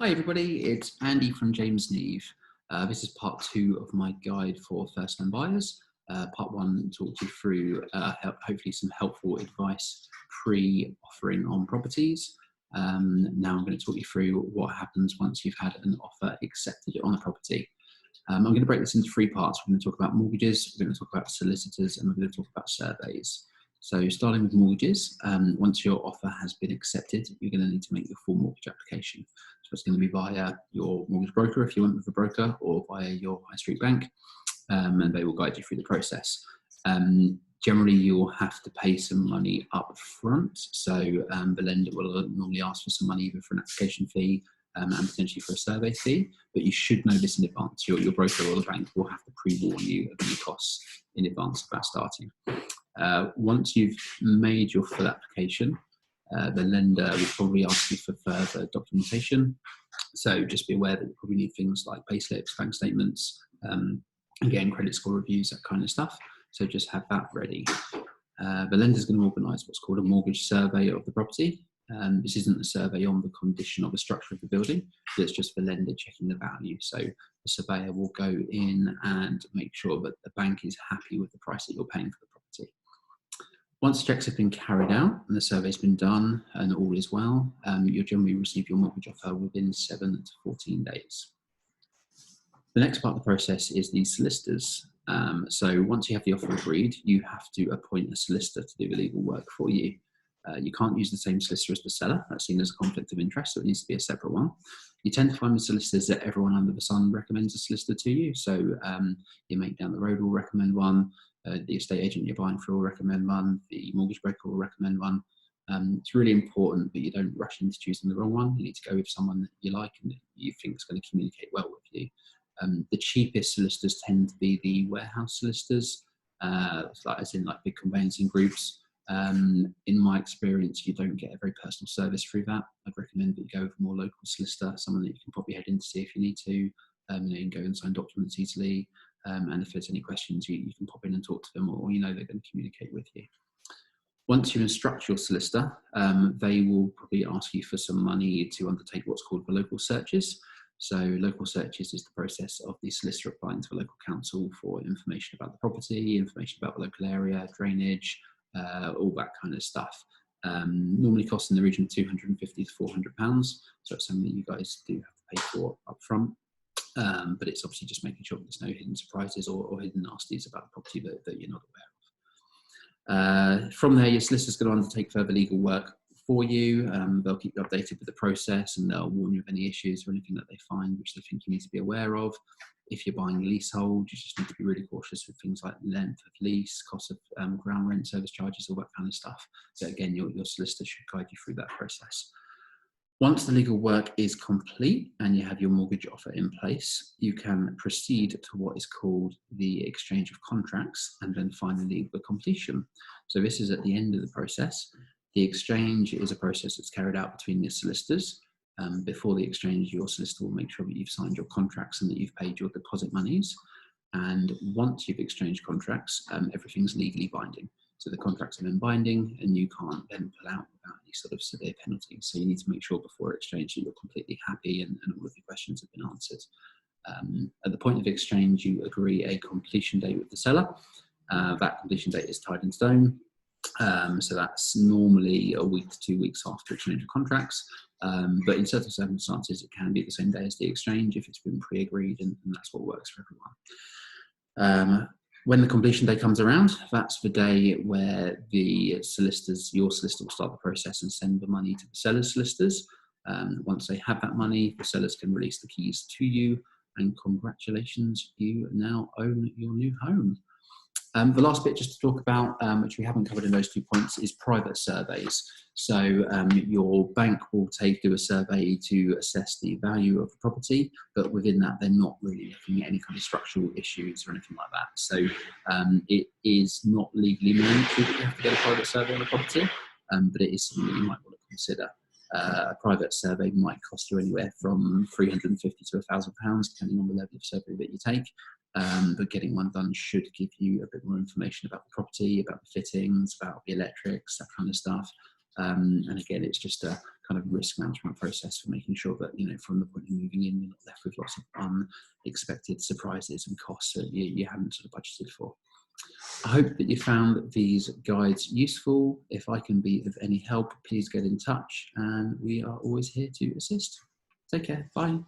Hi everybody, it's Andy from James Neve. This is part two of my guide for first-time buyers. Part one talked you through hopefully some helpful advice pre-offering on properties. Now I'm going to talk you through what happens once you've had an offer accepted on a property. I'm going to break this into three parts. We're going to talk about mortgages, we're going to talk about solicitors, and we're going to talk about surveys. So starting with mortgages, once your offer has been accepted, you're going to need to make your full mortgage application. So it's going to be via your mortgage broker if you went with a broker, or via your high street bank, and they will guide you through the process. Generally, you'll have to pay some money up front. So the lender will normally ask for some money either for an application fee and potentially for a survey fee, but you should know this in advance. Your broker or the bank will have to pre-warn you of any costs in advance about starting. Once you've made your full application, the lender will probably ask you for further documentation. So just be aware that you probably need things like payslips, bank statements, again, credit score reviews, that kind of stuff. So just have that ready. The lender is going to organise what's called a mortgage survey of the property. This isn't a survey on the condition of the structure of the building, it's just the lender checking the value. So the surveyor will go in and make sure that the bank is happy with the price that you're paying for the property. Once checks have been carried out and the survey's been done and all is well, you'll generally receive your mortgage offer within 7 to 14 days. The next part of the process is the solicitors. So once you have the offer agreed, you have to appoint a solicitor to do the legal work for you. You can't use the same solicitor as the seller. That's seen as a conflict of interest, so it needs to be a separate one. You tend to find with solicitors that everyone under the sun recommends a solicitor to you. So your mate down the road will recommend one, the estate agent you're buying for will recommend one, the mortgage broker will recommend one. It's really important that you don't rush into choosing the wrong one. You need to go with someone that you like and that you think is going to communicate well with you. The cheapest solicitors tend to be the warehouse solicitors, as in big conveyancing groups. In my experience, you don't get a very personal service through that. I'd recommend that you go with a more local solicitor, someone that you can pop your head in to see if you need to. You can go and sign documents easily. And if there's any questions, you can pop in and talk to them, or they're going to communicate with you. Once you instruct your solicitor, they will probably ask you for some money to undertake what's called the local searches. So local searches is the process of the solicitor applying to a local council for information about the property, information about the local area, drainage, all that kind of stuff. Normally costs in the region of £250 to £400. So it's something that you guys do have to pay for up front. But it's obviously just making sure that there's no hidden surprises or hidden nasties about the property that you're not aware of. From there, your solicitor's going to undertake further legal work for you. They'll keep you updated with the process, and they'll warn you of any issues or anything that they find which they think you need to be aware of. If you're buying leasehold, you just need to be really cautious with things like length of lease, cost of ground rent, service charges, all that kind of stuff. So again, your solicitor should guide you through that process. Once the legal work is complete and you have your mortgage offer in place, you can proceed to what is called the exchange of contracts and then finally the completion. So this is at the end of the process. The exchange is a process that's carried out between the solicitors. Before the exchange, your solicitor will make sure that you've signed your contracts and that you've paid your deposit monies. And once you've exchanged contracts, everything's legally binding. So the contracts are then binding and you can't then pull out without any sort of severe penalties. So you need to make sure before exchange that you're completely happy and all of your questions have been answered. At the point of exchange, you agree a completion date with the seller. That completion date is tied in stone. So that's normally a week to 2 weeks after exchange of contracts. But in certain circumstances, it can be the same day as the exchange if it's been pre-agreed, and that's what works for everyone. When the completion day comes around, that's the day where your solicitor will start the process and send the money to the seller's solicitors. Once they have that money, the sellers can release the keys to you, and congratulations, you now own your new home. The last bit just to talk about, which we haven't covered in those 2 points, is private surveys. So your bank will do a survey to assess the value of the property, but within that, they're not really looking at any kind of structural issues or anything like that. So it is not legally mandatory that you have to get a private survey on the property, but it is something that you might want to consider. A private survey might cost you anywhere from £350 to £1,000, depending on the level of survey that you take. But getting one done should give you a bit more information about the property, about the fittings, about the electrics, that kind of stuff. And again, it's just a kind of risk management process for making sure that, from the point of moving in, you're not left with lots of unexpected surprises and costs that you hadn't sort of budgeted for. I hope that you found these guides useful. If I can be of any help, please get in touch, and we are always here to assist. Take care. Bye.